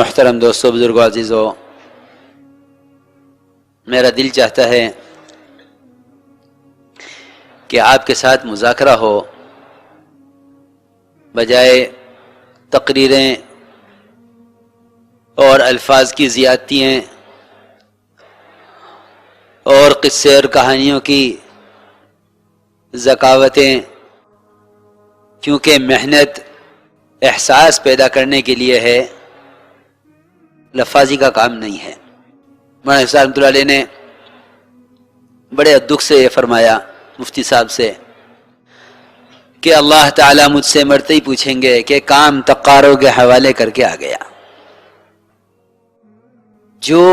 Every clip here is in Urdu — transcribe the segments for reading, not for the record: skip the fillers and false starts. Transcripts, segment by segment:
محترم دوستو، بزرگوں، عزیزوں، میرا دل چاہتا ہے کہ آپ کے ساتھ مذاکرہ ہو بجائے تقریریں اور الفاظ کی زیادتیاں اور قصے اور کہانیوں کی ذکاوتیں، کیونکہ محنت احساس پیدا کرنے کے لیے ہے، لفاظی کا کام نہیں ہے۔ مولانا حفیظ رحمۃ اللہ علیہ نے بڑے دکھ سے یہ فرمایا مفتی صاحب سے کہ اللہ تعالیٰ مجھ سے مرتے ہی پوچھیں گے کہ کام تقاروں کے حوالے کر کے آ گیا۔ جو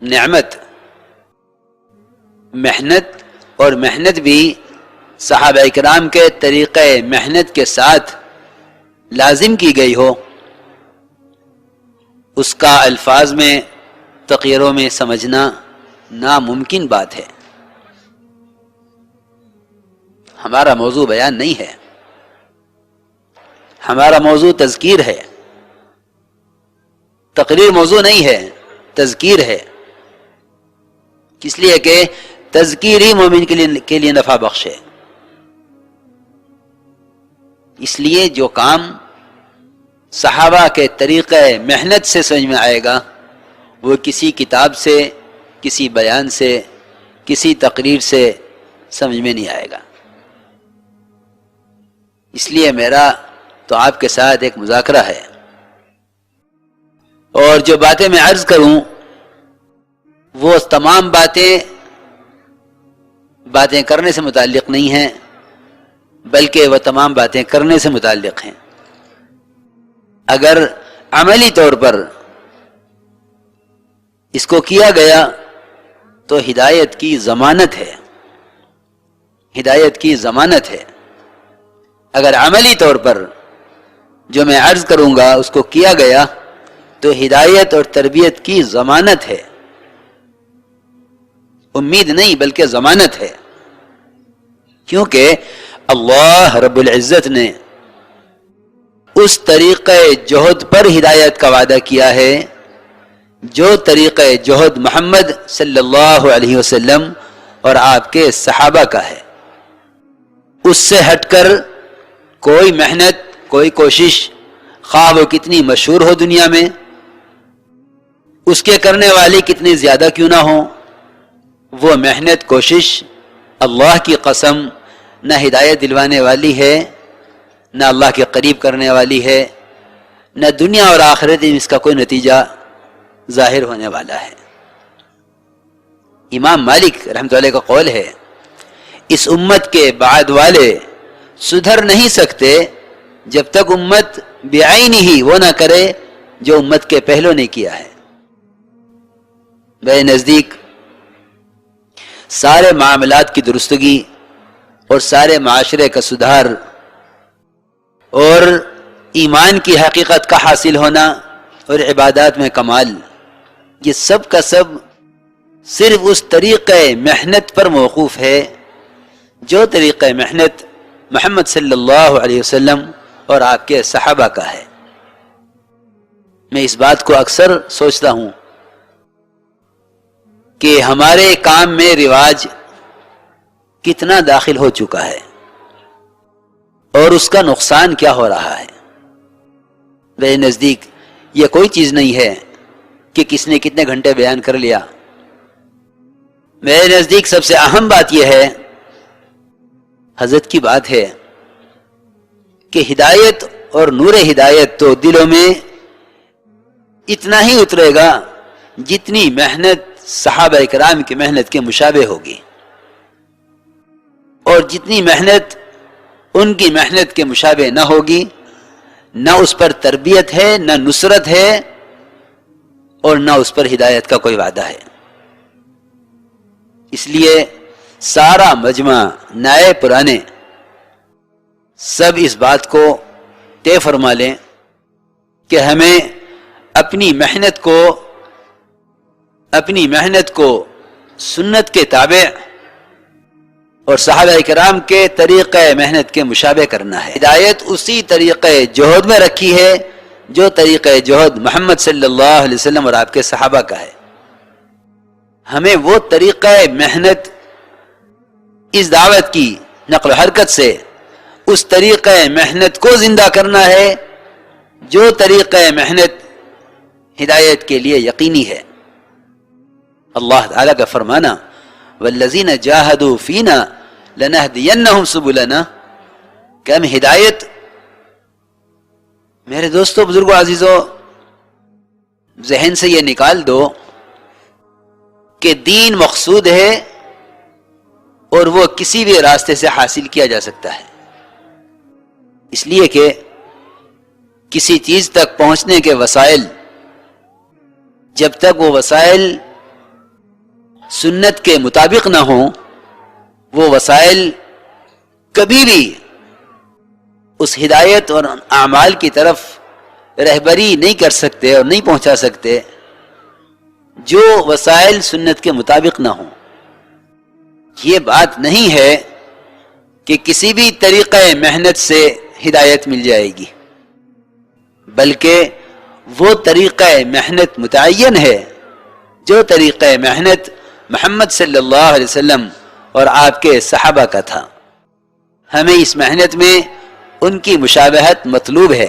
نعمت محنت، اور محنت بھی صحابہ کرام کے طریقے محنت کے ساتھ لازم کی گئی ہو، اس کا الفاظ میں تقریروں میں سمجھنا ناممکن بات ہے۔ ہمارا موضوع بیان نہیں ہے، ہمارا موضوع تذکیر ہے۔ تقریر موضوع نہیں ہے، تذکیر ہے، اس لیے کہ تذکیر ہی مومن کے لیے نفع بخش ہے۔ اس لیے جو کام صحابہ کے طریقے محنت سے سمجھ میں آئے گا، وہ کسی کتاب سے، کسی بیان سے، کسی تقریر سے سمجھ میں نہیں آئے گا۔ اس لیے میرا تو آپ کے ساتھ ایک مذاکرہ ہے، اور جو باتیں میں عرض کروں وہ تمام باتیں کرنے سے متعلق نہیں ہیں، بلکہ وہ تمام باتیں کرنے سے متعلق ہیں۔ اگر عملی طور پر اس کو کیا گیا تو ہدایت کی ضمانت ہے، ہدایت کی ضمانت ہے۔ اگر عملی طور پر جو میں عرض کروں گا اس کو کیا گیا تو ہدایت اور تربیت کی ضمانت ہے، امید نہیں بلکہ ضمانت ہے، کیونکہ اللہ رب العزت نے اس طریقہ جہد پر ہدایت کا وعدہ کیا ہے جو طریقہ جہد محمد صلی اللہ علیہ وسلم اور آپ کے صحابہ کا ہے۔ اس سے ہٹ کر کوئی محنت، کوئی کوشش، خواہ وہ کتنی مشہور ہو دنیا میں، اس کے کرنے والے کتنے زیادہ کیوں نہ ہوں، وہ محنت، کوشش اللہ کی قسم نہ ہدایت دلوانے والی ہے، نہ اللہ کے قریب کرنے والی ہے، نہ دنیا اور آخرت میں اس کا کوئی نتیجہ ظاہر ہونے والا ہے۔ امام مالک رحمۃ اللہ کا قول ہے، اس امت کے بعد والے سدھر نہیں سکتے جب تک امت بعین ہی وہ نہ کرے جو امت کے پہلوں نے کیا ہے۔ میرے نزدیک سارے معاملات کی درستگی اور سارے معاشرے کا سدھار اور ایمان کی حقیقت کا حاصل ہونا اور عبادات میں کمال، یہ سب کا سب صرف اس طریقہ محنت پر موقوف ہے جو طریقہ محنت محمد صلی اللہ علیہ وسلم اور آپ کے صحابہ کا ہے۔ میں اس بات کو اکثر سوچتا ہوں کہ ہمارے کام میں رواج کتنا داخل ہو چکا ہے اور اس کا نقصان کیا ہو رہا ہے۔ میرے نزدیک یہ کوئی چیز نہیں ہے کہ کس نے کتنے گھنٹے بیان کر لیا۔ میرے نزدیک سب سے اہم بات یہ ہے، حضرت کی بات ہے کہ ہدایت اور نور ہدایت تو دلوں میں اتنا ہی اترے گا جتنی محنت صحابہ کرام کی محنت کے مشابہ ہوگی، اور جتنی محنت ان کی محنت کے مشابہ نہ ہوگی، نہ اس پر تربیت ہے، نہ نصرت ہے، اور نہ اس پر ہدایت کا کوئی وعدہ ہے۔ اس لیے سارا مجمع نئے پرانے سب اس بات کو طے فرما لیں کہ ہمیں اپنی محنت کو سنت کے تابع اور صحابہ کرام کے طریقہ محنت کے مشابہ کرنا ہے۔ ہدایت اسی طریقہ جہد میں رکھی ہے جو طریقہ جہد محمد صلی اللہ علیہ وسلم اور آپ کے صحابہ کا ہے. ہمیں وہ طریقہ محنت اس دعوت کی نقل و حرکت سے اس طریقہ محنت کو زندہ کرنا ہے جو طریقہ محنت ہدایت کے لیے یقینی ہے. اللہ تعالیٰ کا فرمانا والذین جاہدوا فینا لنہدینہم سبلنا، کہ ہم ہدایت، میرے دوستو بزرگوں عزیزو، ذہن سے یہ نکال دو کہ دین مقصود ہے اور وہ کسی بھی راستے سے حاصل کیا جا سکتا ہے. اس لیے کہ کسی چیز تک پہنچنے کے وسائل، جب تک وہ وسائل سنت کے مطابق نہ ہوں، وہ وسائل کبھی بھی اس ہدایت اور اعمال کی طرف رہبری نہیں کر سکتے اور نہیں پہنچا سکتے جو وسائل سنت کے مطابق نہ ہوں. یہ بات نہیں ہے کہ کسی بھی طریقہ محنت سے ہدایت مل جائے گی، بلکہ وہ طریقہ محنت متعین ہے جو طریقہ محنت محمد صلی اللہ علیہ وسلم اور آپ کے صحابہ کا تھا. ہمیں اس محنت میں ان کی مشابہت مطلوب ہے.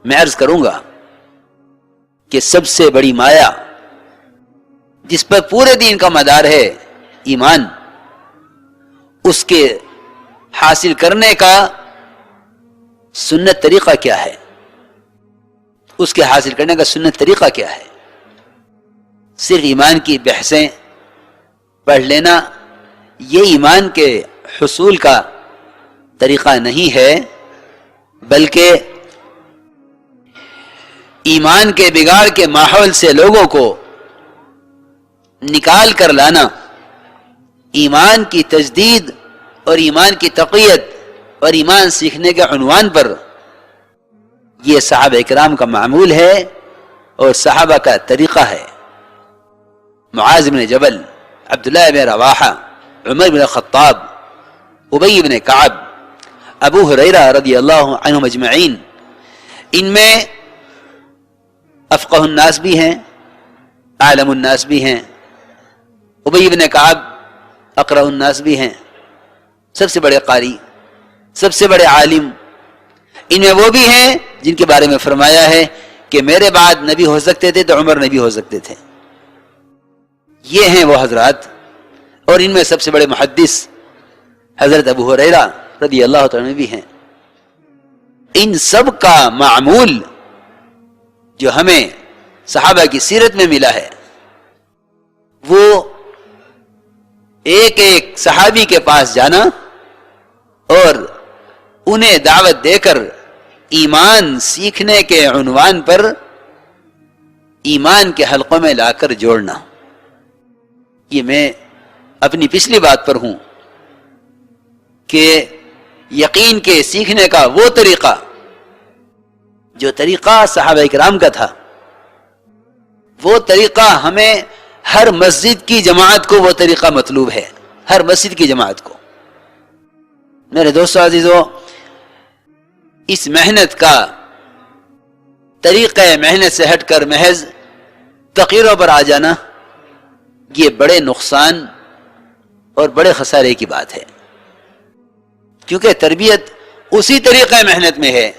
میں عرض کروں گا کہ سب سے بڑی مایا جس پر پورے دین کا مدار ہے، ایمان، اس کے حاصل کرنے کا سنت طریقہ کیا ہے؟ اس کے حاصل کرنے کا سنت طریقہ کیا ہے؟ صرف ایمان کی بحثیں پڑھ لینا یہ ایمان کے حصول کا طریقہ نہیں ہے، بلکہ ایمان کے بگاڑ کے ماحول سے لوگوں کو نکال کر لانا، ایمان کی تجدید اور ایمان کی تقویت اور ایمان سیکھنے کے عنوان پر، یہ صحابہ اکرام کا معمول ہے اور صحابہ کا طریقہ ہے. معاذ بن جبل، عبداللہ بن رواحہ، عمر بن الخطاب، ابی بن کعب، ابو ہریرہ رضی اللہ عنہم اجمعین، ان میں افقہ الناس بھی ہیں، عالم الناس بھی ہیں. ابی بن کعب اقرأ الناس بھی ہیں، سب سے بڑے قاری، سب سے بڑے عالم. ان میں وہ بھی ہیں جن کے بارے میں فرمایا ہے کہ میرے بعد نبی ہو سکتے تھے تو عمر نبی ہو سکتے تھے. یہ ہیں وہ حضرات. اور ان میں سب سے بڑے محدث حضرت ابو ہریرہ رضی اللہ تعالیٰ عنہ بھی ہیں. ان سب کا معمول جو ہمیں صحابہ کی سیرت میں ملا ہے، وہ ایک ایک صحابی کے پاس جانا اور انہیں دعوت دے کر ایمان سیکھنے کے عنوان پر ایمان کے حلقوں میں لا کر جوڑنا. یہ میں اپنی پچھلی بات پر ہوں کہ یقین کے سیکھنے کا وہ طریقہ جو طریقہ صحابہ اکرام کا تھا، وہ طریقہ ہمیں ہر مسجد کی جماعت کو وہ طریقہ مطلوب ہے، ہر مسجد کی جماعت کو. میرے دوستو عزیزو، اس محنت کا طریقہ محنت سے ہٹ کر محض تقریروں پر آ جانا، یہ بڑے نقصان اور بڑے خسارے کی بات ہے. کیونکہ تربیت اسی طریقہ محنت میں ہے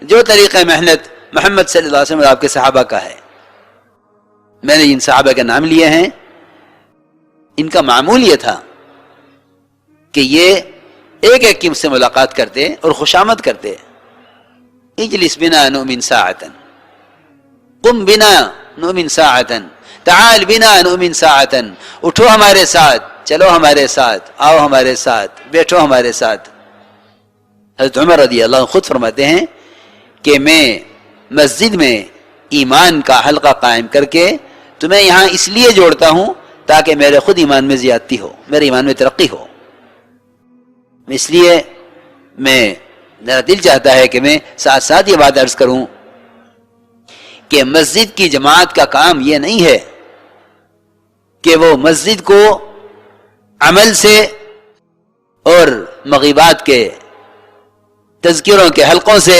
جو طریقہ محنت محمد صلی اللہ علیہ وسلم اور آپ کے صحابہ کا ہے. میں نے جن صحابہ کے نام لیے ہیں، ان کا معمول یہ تھا کہ یہ ایک ایک کی مجھ سے ملاقات کرتے اور خوشامد کرتے. اجلس بنا نؤمن ساعتا، قم بنا نؤمن ساعتا، تعال بنا نؤمن ساعتا، اٹھو ہمارے ساتھ، چلو ہمارے ساتھ، آؤ ہمارے ساتھ، بیٹھو ہمارے ساتھ. حضرت عمر رضی اللہ عنہ خود فرماتے ہیں کہ میں مسجد میں ایمان کا حلقہ قائم کر کے تمہیں یہاں اس لیے جوڑتا ہوں تاکہ میرے خود ایمان میں زیادتی ہو، میرے ایمان میں ترقی ہو. اس لیے میرا دل چاہتا ہے کہ میں ساتھ ساتھ یہ بات عرض کروں کہ مسجد کی جماعت کا کام یہ نہیں ہے کہ وہ مسجد کو عمل سے اور مغیبات کے تذکروں کے حلقوں سے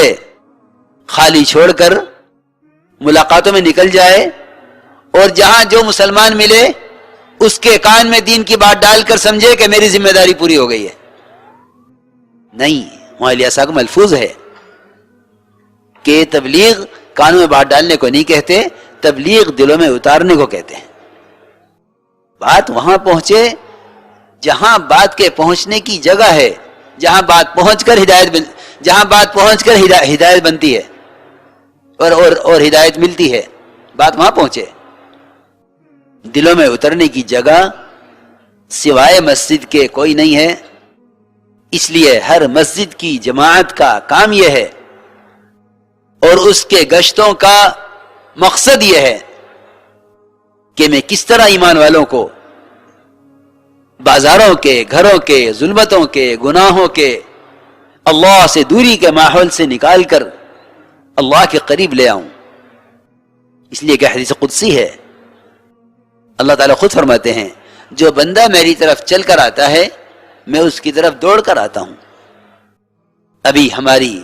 خالی چھوڑ کر ملاقاتوں میں نکل جائے اور جہاں جو مسلمان ملے اس کے کان میں دین کی بات ڈال کر سمجھے کہ میری ذمہ داری پوری ہو گئی ہے. نہیں، مولوی صاحب ملفوظ ہے کہ تبلیغ کانوں میں بات ڈالنے کو نہیں کہتے، تبلیغ دلوں میں اتارنے کو کہتے ہیں. بات وہاں پہنچے جہاں بات کے پہنچنے کی جگہ ہے، جہاں بات پہنچ کر ہدایت بنتی ہے اور ہدایت ملتی ہے. بات وہاں پہنچے. دلوں میں اترنے کی جگہ سوائے مسجد کے کوئی نہیں ہے. اس لیے ہر مسجد کی جماعت کا کام یہ ہے اور اس کے گشتوں کا مقصد یہ ہے کہ میں کس طرح ایمان والوں کو بازاروں کے، گھروں کے، ظلمتوں کے، گناہوں کے، اللہ سے دوری کے ماحول سے نکال کر اللہ کے قریب لے آؤں. اس لیے کہ حدیث قدسی ہے، اللہ تعالیٰ خود فرماتے ہیں جو بندہ میری طرف چل کر آتا ہے میں اس کی طرف دوڑ کر آتا ہوں. ابھی ہماری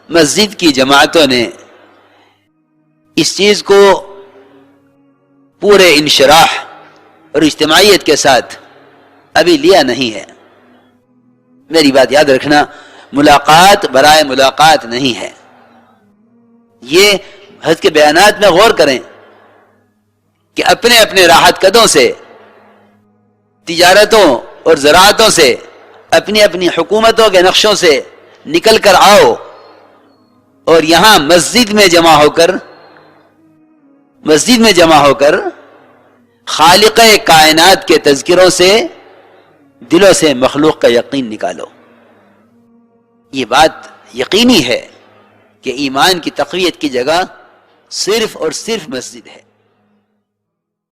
مسجد کی جماعتوں نے اس چیز کو پورے انشراح اور اجتماعیت کے ساتھ ابھی لیا نہیں ہے. میری بات یاد رکھنا، ملاقات برائے ملاقات نہیں ہے. یہ حضرت کے بیانات میں غور کریں کہ اپنے اپنے راحت قدوں سے، تجارتوں اور زراعتوں سے، اپنی اپنی حکومتوں کے نقشوں سے نکل کر آؤ اور یہاں مسجد میں جمع ہو کر خالق کائنات کے تذکروں سے دلوں سے مخلوق کا یقین نکالو. یہ بات یقینی ہے کہ ایمان کی تقویت کی جگہ صرف اور صرف مسجد ہے.